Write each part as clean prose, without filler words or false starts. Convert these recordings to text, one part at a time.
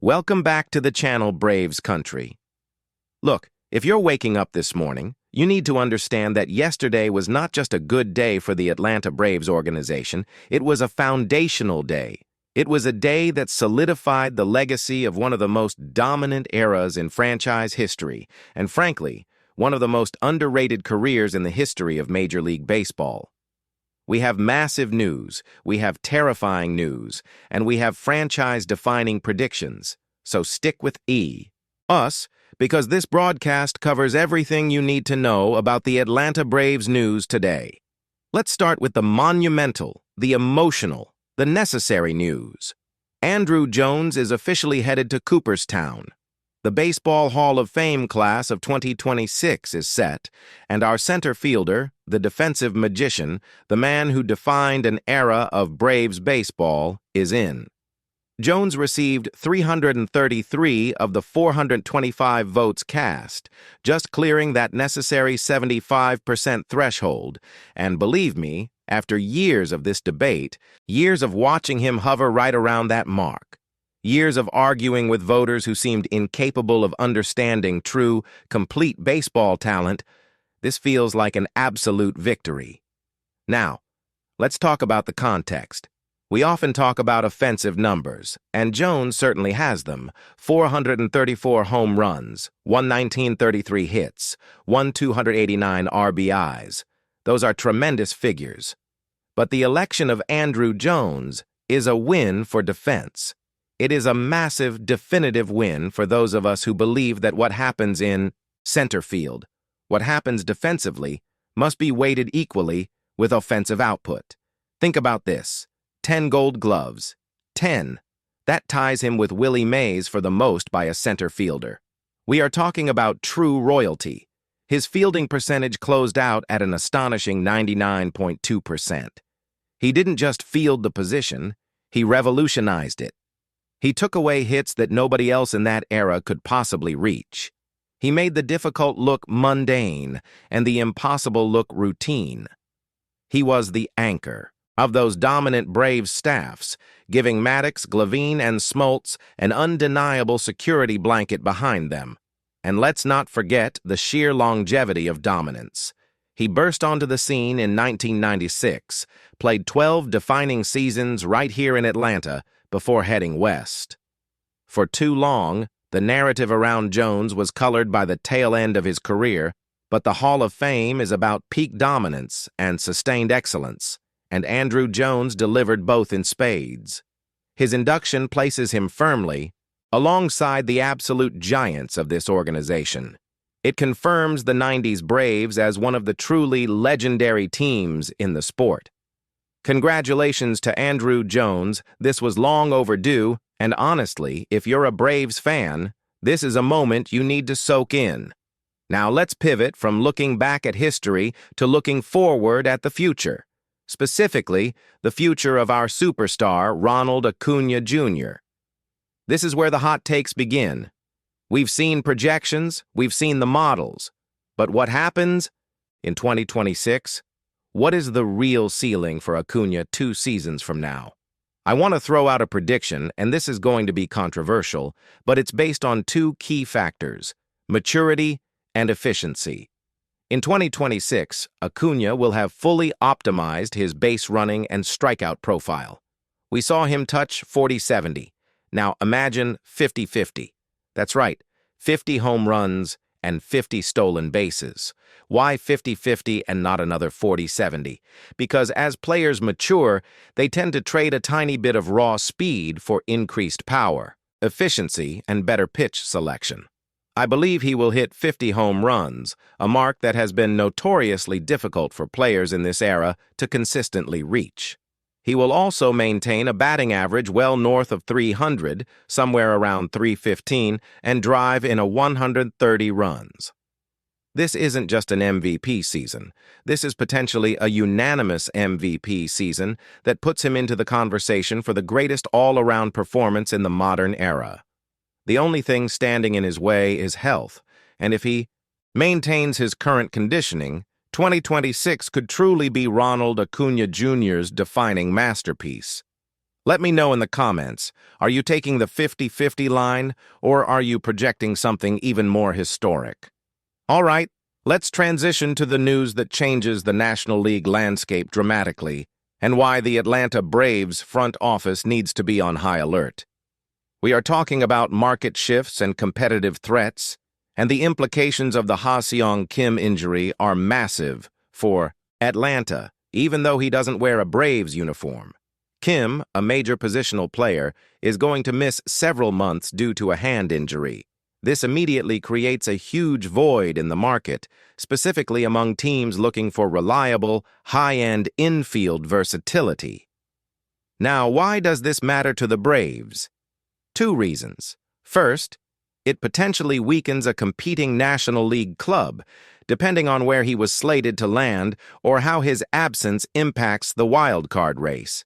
Welcome back to the channel, Braves Country. Look, if you're waking up this morning, you need to understand that yesterday was not just a good day for the Atlanta Braves organization, it was a foundational day. It was a day that solidified the legacy of one of the most dominant eras in franchise history, and frankly, one of the most underrated careers in the history of Major League Baseball. We have massive news, we have terrifying news, and we have franchise-defining predictions. So stick with us, because this broadcast covers everything you need to know about the Atlanta Braves news today. Let's start with the monumental, the emotional, the necessary news. Andruw Jones is officially headed to Cooperstown. The Baseball Hall of Fame class of 2026 is set, and our center fielder, the defensive magician, the man who defined an era of Braves baseball, is in. Jones received 333 of the 425 votes cast, just clearing that necessary 75% threshold, and believe me, after years of this debate, years of watching him hover right around that mark, years of arguing with voters who seemed incapable of understanding true, complete baseball talent, this feels like an absolute victory. Now, let's talk about the context. We often talk about offensive numbers, and Jones certainly has them. 434 home runs, 119-33 hits, 289 RBIs. Those are tremendous figures. But the election of Andruw Jones is a win for defense. It is a massive, definitive win for those of us who believe that what happens in center field, what happens defensively, must be weighted equally with offensive output. Think about this. 10 gold gloves. 10. That ties him with Willie Mays for the most by a center fielder. We are talking about true royalty. His fielding percentage closed out at an astonishing 99.2%. He didn't just field the position, he revolutionized it. He took away hits that nobody else in that era could possibly reach. He made the difficult look mundane and the impossible look routine. He was the anchor of those dominant Braves staffs, giving Maddox, Glavine, and Smoltz an undeniable security blanket behind them. And let's not forget the sheer longevity of dominance. He burst onto the scene in 1996, played 12 defining seasons right here in Atlanta before heading west. For too long, the narrative around Jones was colored by the tail end of his career, but the Hall of Fame is about peak dominance and sustained excellence, and Andruw Jones delivered both in spades. His induction places him firmly alongside the absolute giants of this organization. It confirms the 90s Braves as one of the truly legendary teams in the sport. Congratulations to Andruw Jones. This was long overdue, and honestly, if you're a Braves fan, this is a moment you need to soak in. Now let's pivot from looking back at history to looking forward at the future. Specifically, the future of our superstar, Ronald Acuna Jr. This is where the hot takes begin. We've seen projections, we've seen the models. But what happens in 2026? What is the real ceiling for Acuna 2 seasons from now? I want to throw out a prediction, and this is going to be controversial, but it's based on 2 key factors: maturity and efficiency. In 2026, Acuna will have fully optimized his base running and strikeout profile. We saw him touch 40-70. Now imagine 50-50. That's right, 50 home runs and 50 stolen bases. Why 50-50 and not another 40-70? Because as players mature, they tend to trade a tiny bit of raw speed for increased power, efficiency, and better pitch selection. I believe he will hit 50 home runs, a mark that has been notoriously difficult for players in this era to consistently reach. He will also maintain a batting average well north of 300, somewhere around 315, and drive in a 130 runs. This isn't just an MVP season. This is potentially a unanimous MVP season that puts him into the conversation for the greatest all-around performance in the modern era. The only thing standing in his way is health, and if he maintains his current conditioning, 2026 could truly be Ronald Acuna Jr.'s defining masterpiece. Let me know in the comments. Are you taking the 50-50 line, or are you projecting something even more historic? All right, let's transition to the news that changes the National League landscape dramatically, and why the Atlanta Braves front office needs to be on high alert. We are talking about market shifts and competitive threats, and the implications of the Ha-Seong Kim injury are massive for Atlanta, even though he doesn't wear a Braves uniform. Kim, a major positional player, is going to miss several months due to a hand injury. This immediately creates a huge void in the market, specifically among teams looking for reliable, high-end infield versatility. Now, why does this matter to the Braves? Two reasons. First, it potentially weakens a competing National League club, depending on where he was slated to land or how his absence impacts the wild card race.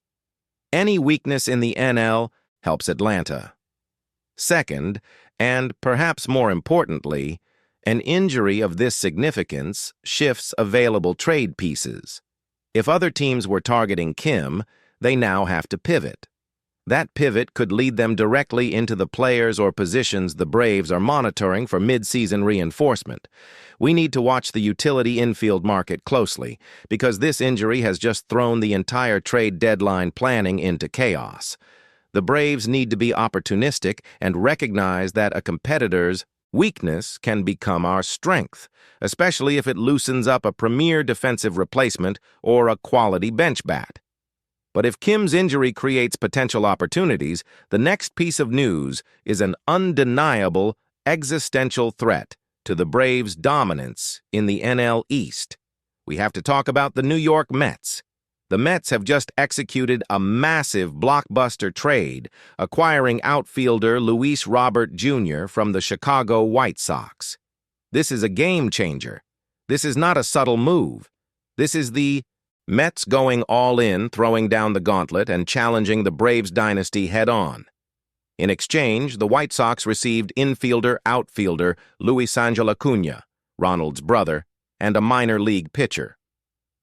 Any weakness in the NL helps Atlanta. Second, and perhaps more importantly, an injury of this significance shifts available trade pieces. If other teams were targeting Kim, they now have to pivot. That pivot could lead them directly into the players or positions the Braves are monitoring for mid-season reinforcement. We need to watch the utility infield market closely, because this injury has just thrown the entire trade deadline planning into chaos. The Braves need to be opportunistic and recognize that a competitor's weakness can become our strength, especially if it loosens up a premier defensive replacement or a quality bench bat. But if Kim's injury creates potential opportunities, the next piece of news is an undeniable existential threat to the Braves' dominance in the NL East. We have to talk about the New York Mets. The Mets have just executed a massive blockbuster trade, acquiring outfielder Luis Robert Jr. from the Chicago White Sox. This is a game changer. This is not a subtle move. This is the Mets going all in, throwing down the gauntlet and challenging the Braves dynasty head-on. In exchange, the White Sox received infielder-outfielder Luisangel Acuna, Ronald's brother, and a minor league pitcher.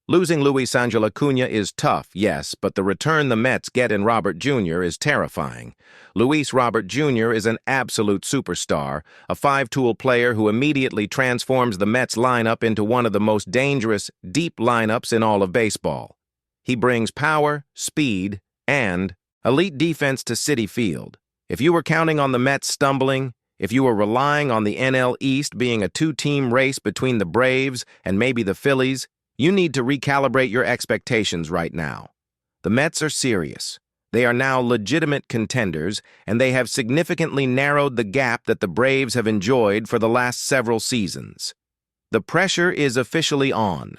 Losing Luisangel Acuna is tough, yes, but the return the Mets get in Robert Jr. is terrifying. Luis Robert Jr. is an absolute superstar, a five-tool player who immediately transforms the Mets lineup into one of the most dangerous, deep lineups in all of baseball. He brings power, speed, and elite defense to Citi Field. If you were counting on the Mets stumbling, if you were relying on the NL East being a two-team race between the Braves and maybe the Phillies, you need to recalibrate your expectations right now. The Mets are serious. They are now legitimate contenders, and they have significantly narrowed the gap that the Braves have enjoyed for the last several seasons. The pressure is officially on.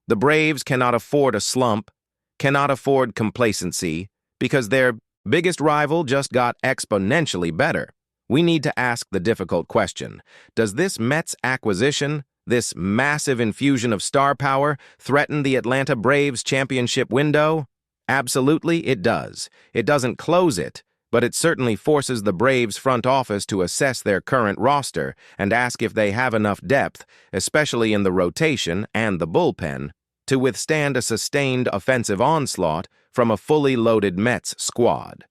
The Braves cannot afford a slump, cannot afford complacency, because their biggest rival just got exponentially better. We need to ask the difficult question: does this Mets acquisition, this massive infusion of star power, threaten the Atlanta Braves championship window? Absolutely, it does. It doesn't close it, but it certainly forces the Braves front office to assess their current roster and ask if they have enough depth, especially in the rotation and the bullpen, to withstand a sustained offensive onslaught from a fully loaded Mets squad.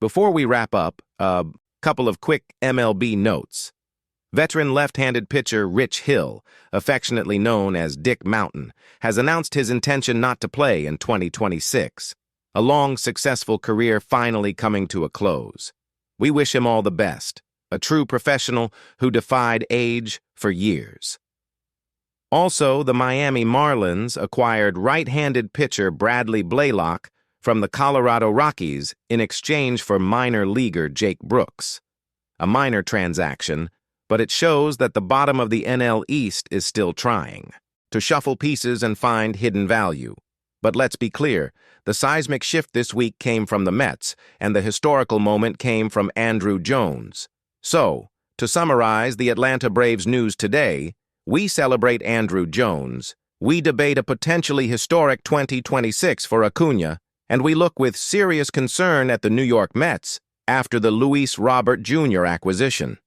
Before we wrap up, a couple of quick MLB notes. Veteran left-handed pitcher Rich Hill, affectionately known as Dick Mountain, has announced his intention not to play in 2026, a long, successful career finally coming to a close. We wish him all the best, a true professional who defied age for years. Also, the Miami Marlins acquired right-handed pitcher Bradley Blaylock from the Colorado Rockies in exchange for minor leaguer Jake Brooks. A minor transaction, but it shows that the bottom of the NL East is still trying to shuffle pieces and find hidden value. But let's be clear, the seismic shift this week came from the Mets, and the historical moment came from Andruw Jones. So, to summarize the Atlanta Braves news today, we celebrate Andruw Jones, we debate a potentially historic 2026 for Acuna, and we look with serious concern at the New York Mets after the Luis Robert Jr. acquisition.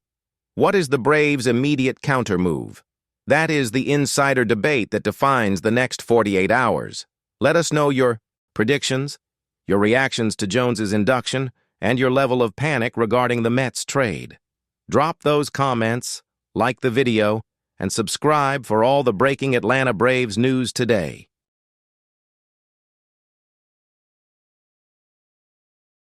What is the Braves' immediate counter-move? That is the insider debate that defines the next 48 hours. Let us know your predictions, your reactions to Jones's induction, and your level of panic regarding the Mets trade. Drop those comments, like the video, and subscribe for all the breaking Atlanta Braves news today.